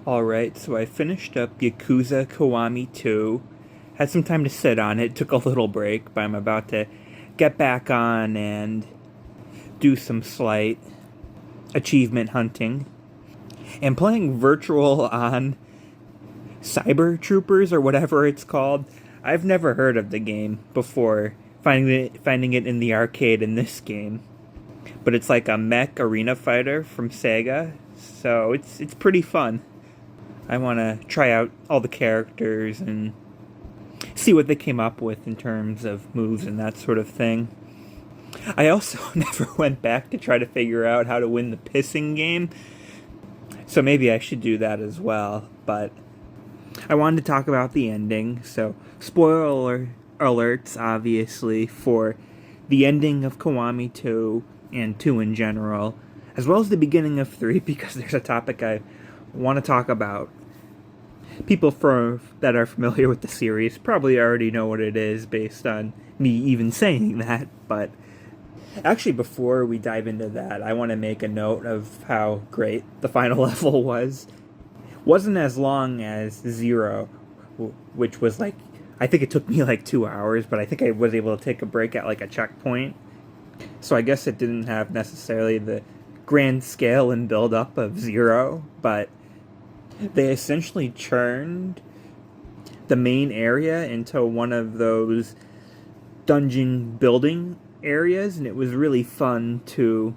Alright, so I finished up Yakuza Kiwami 2. Had some time to sit on it, took a little break, but I'm about to get back on and do some slight achievement hunting. And playing virtual on Cyber Troopers or whatever it's called. I've never heard of the game before finding it in the arcade in this game. But it's like a mech arena fighter from Sega, so it's pretty fun. I want to try out all the characters and see what they came up with in terms of moves and that sort of thing. I also never went back to try to figure out how to win the pissing game, so maybe I should do that as well. But I wanted to talk about the ending, so spoiler alerts, obviously, for the ending of Kiwami 2 and 2 in general, as well as the beginning of 3, because there's a topic I want to talk about. People that are familiar with the series probably already know what it is based on me even saying that, but actually before we dive into that, I want to make a note of how great the final level was. Wasn't as long as 0, which was like, I think it took me like 2 hours, but I think I was able to take a break at like a checkpoint. So I guess it didn't have necessarily the grand scale and build up of 0, but they essentially churned the main area into one of those dungeon building areas, and it was really fun to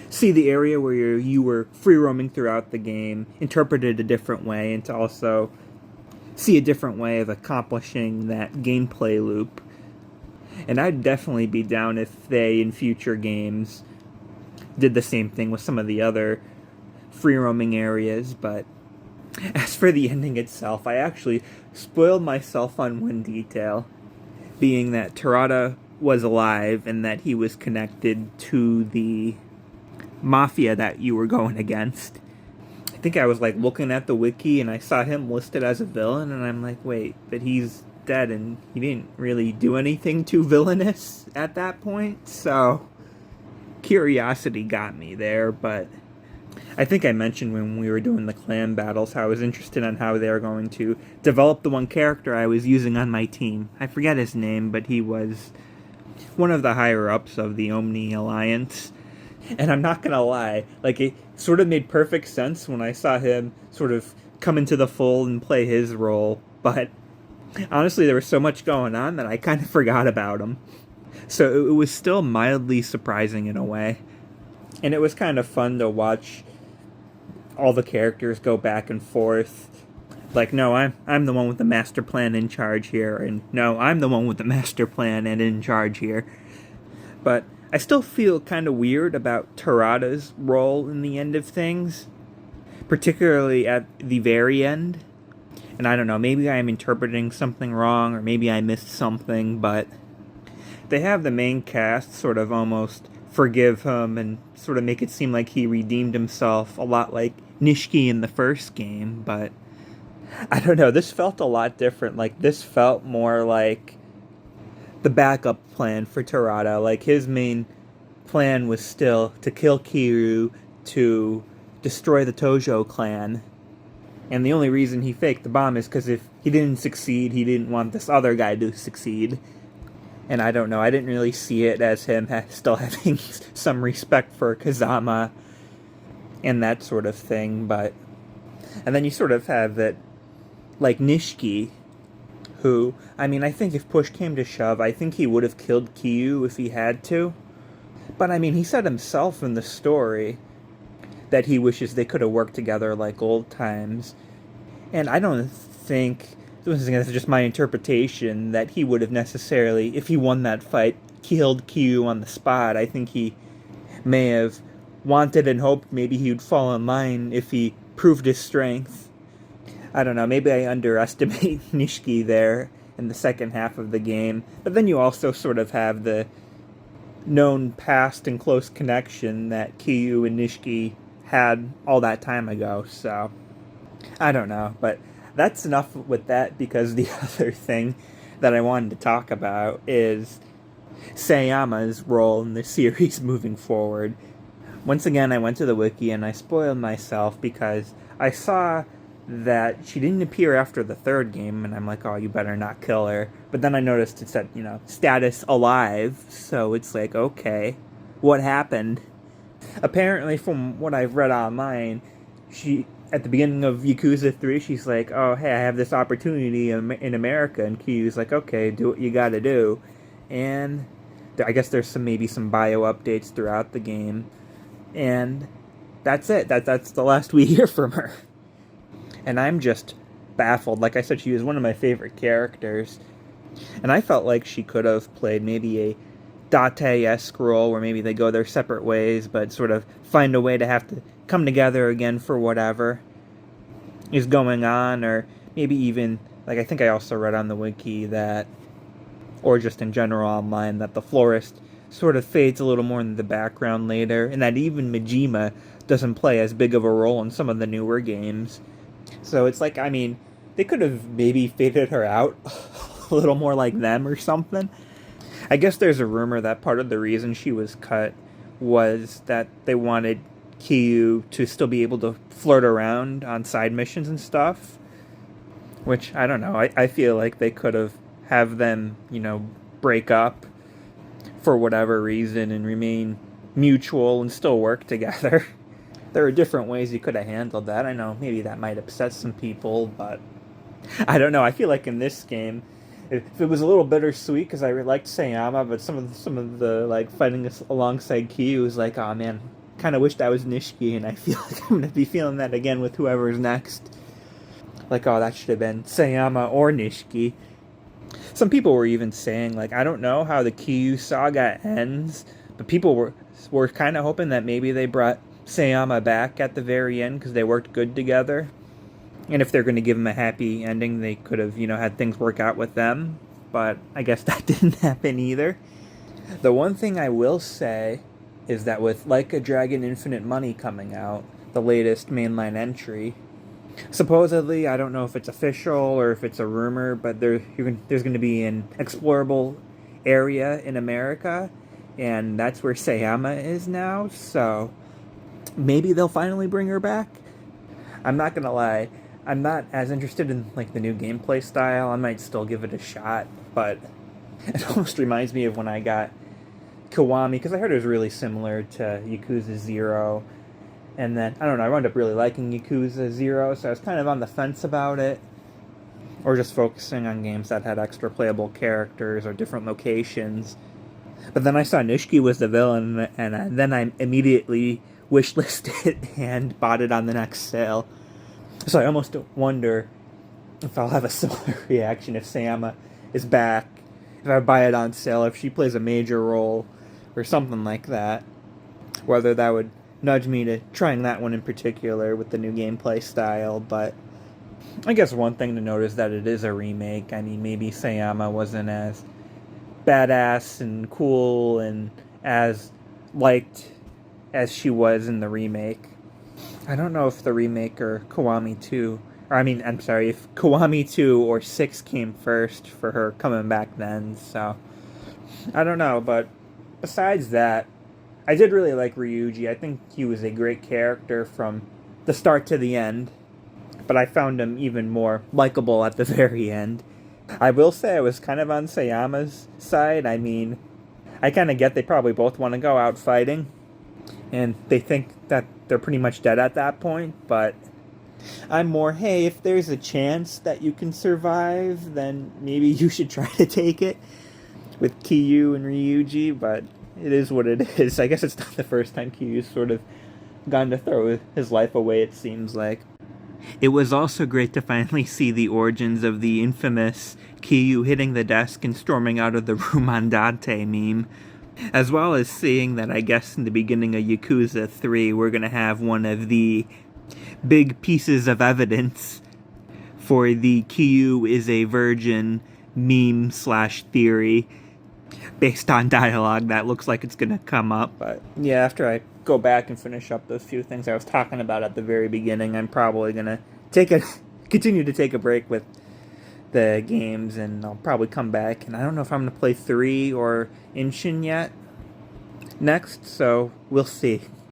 see the area where you were free roaming throughout the game interpreted a different way, and to also see a different way of accomplishing that gameplay loop. And I'd definitely be down if they, in future games, did the same thing with some of the other free roaming areas. But as for the ending itself, I actually spoiled myself on one detail, being that Terada was alive and that he was connected to the mafia that you were going against. I think I was like looking at the wiki and I saw him listed as a villain, and I'm like, wait, but he's dead and he didn't really do anything too villainous at that point. So curiosity got me there. But I think I mentioned when we were doing the clan battles how I was interested in how they were going to develop the one character I was using on my team. I forget his name, but he was one of the higher-ups of the Omni Alliance. And I'm not gonna lie, like, it sort of made perfect sense when I saw him sort of come into the fold and play his role, but honestly there was so much going on that I kind of forgot about him. So it was still mildly surprising in a way. And it was kind of fun to watch all the characters go back and forth. Like, no, I'm the one with the master plan in charge here, and no, I'm the one with the master plan and in charge here. But I still feel kind of weird about Terada's role in the end of things, particularly at the very end. And I don't know, maybe I'm interpreting something wrong, or maybe I missed something, but they have the main cast sort of almost forgive him and sort of make it seem like he redeemed himself, a lot like Nishiki in the first game. But I don't know, this felt a lot different. Like, this felt more like the backup plan for Terada. Like, his main plan was still to kill Kiryu, to destroy the Tojo clan. And the only reason he faked the bomb is because if he didn't succeed, he didn't want this other guy to succeed. And I don't know, I didn't really see it as him still having some respect for Kazama and that sort of thing. But and then you sort of have that, like, Nishiki, who, I mean, I think if push came to shove, I think he would have killed Kiryu if he had to. But I mean, he said himself in the story that he wishes they could have worked together like old times. And I don't think, this is just my interpretation, that he would have necessarily, if he won that fight, killed Kiryu on the spot. I think he may have wanted and hoped maybe he would fall in line if he proved his strength. I don't know, maybe I underestimate Nishiki there in the second half of the game. But then you also sort of have the known past and close connection that Kiryu and Nishiki had all that time ago. So I don't know, but that's enough with that, because the other thing that I wanted to talk about is Sayama's role in the series moving forward. Once again, I went to the wiki and I spoiled myself because I saw that she didn't appear after the third game, and I'm like, oh, you better not kill her. But then I noticed it said, status alive, so it's like, okay, what happened? Apparently, from what I've read online, she at the beginning of Yakuza 3, she's like, oh, hey, I have this opportunity in America, and Kiryu's like, okay, do what you gotta do. And I guess there's maybe some bio updates throughout the game, and that's it. That's the last we hear from her. And I'm just baffled. Like I said, she was one of my favorite characters, and I felt like she could have played maybe a Date-esque role where maybe they go their separate ways, but sort of find a way to have to come together again for whatever is going on, or maybe even, like I think I also read on the wiki that, or just in general online, that the florist sort of fades a little more in the background later, and that even Majima doesn't play as big of a role in some of the newer games. So it's like, I mean, they could have maybe faded her out a little more like them or something. I guess there's a rumor that part of the reason she was cut was that they wanted Kiryu to still be able to flirt around on side missions and stuff. Which, I don't know, I feel like they could have them, break up for whatever reason and remain mutual and still work together. There are different ways you could have handled that. I know maybe that might upset some people, but I don't know. I feel like in this game, if it was a little bittersweet because I liked Sayama, but some of the like fighting alongside Kiryu was like, oh man, kind of wish that was Nishiki, and I feel like I'm gonna be feeling that again with whoever's next. Like, oh, that should have been Sayama or Nishiki. Some people were even saying, like, I don't know how the Kiryu saga ends, but people were kind of hoping that maybe they brought Sayama back at the very end because they worked good together. And if they're going to give him a happy ending, they could have, had things work out with them. But I guess that didn't happen either. The one thing I will say is that with Like a Dragon Infinite Money coming out, the latest mainline entry, supposedly, I don't know if it's official or if it's a rumor, but there's going to be an explorable area in America, and that's where Sayama is now, so maybe they'll finally bring her back. I'm not going to lie, I'm not as interested in like the new gameplay style. I might still give it a shot, but it almost reminds me of when I got Kiwami, because I heard it was really similar to Yakuza 0. And then, I don't know, I wound up really liking Yakuza 0, so I was kind of on the fence about it. Or just focusing on games that had extra playable characters or different locations. But then I saw Nishiki was the villain, and then I immediately wishlisted it and bought it on the next sale. So I almost wonder if I'll have a similar reaction if Sayama is back, if I buy it on sale, if she plays a major role, or something like that. Whether that would nudge me to trying that one in particular with the new gameplay style, but I guess one thing to note is that it is a remake. I mean, maybe Sayama wasn't as badass and cool and as liked as she was in the remake. I don't know if the remake or Kiwami 2, or I'm sorry, if Kiwami 2 or 6 came first for her coming back then, so I don't know, but besides that, I did really like Ryuji. I think he was a great character from the start to the end, but I found him even more likable at the very end. I will say I was kind of on Sayama's side. I mean, I kind of get they probably both want to go out fighting, and they think that they're pretty much dead at that point, but I'm more, hey, if there's a chance that you can survive, then maybe you should try to take it with Kiryu and Ryuji, but it is what it is. I guess it's not the first time Kiryu's sort of gone to throw his life away, it seems like. It was also great to finally see the origins of the infamous Kiryu hitting the desk and storming out of the room on Dante meme, as well as seeing that I guess in the beginning of Yakuza 3 we're going to have one of the big pieces of evidence for the Kiryu is a virgin meme/theory based on dialogue that looks like it's going to come up. But yeah, after I go back and finish up those few things I was talking about at the very beginning, I'm probably going to continue to take a break with the games, and I'll probably come back, and I don't know if I'm going to play 3 or Inshin yet next, so we'll see.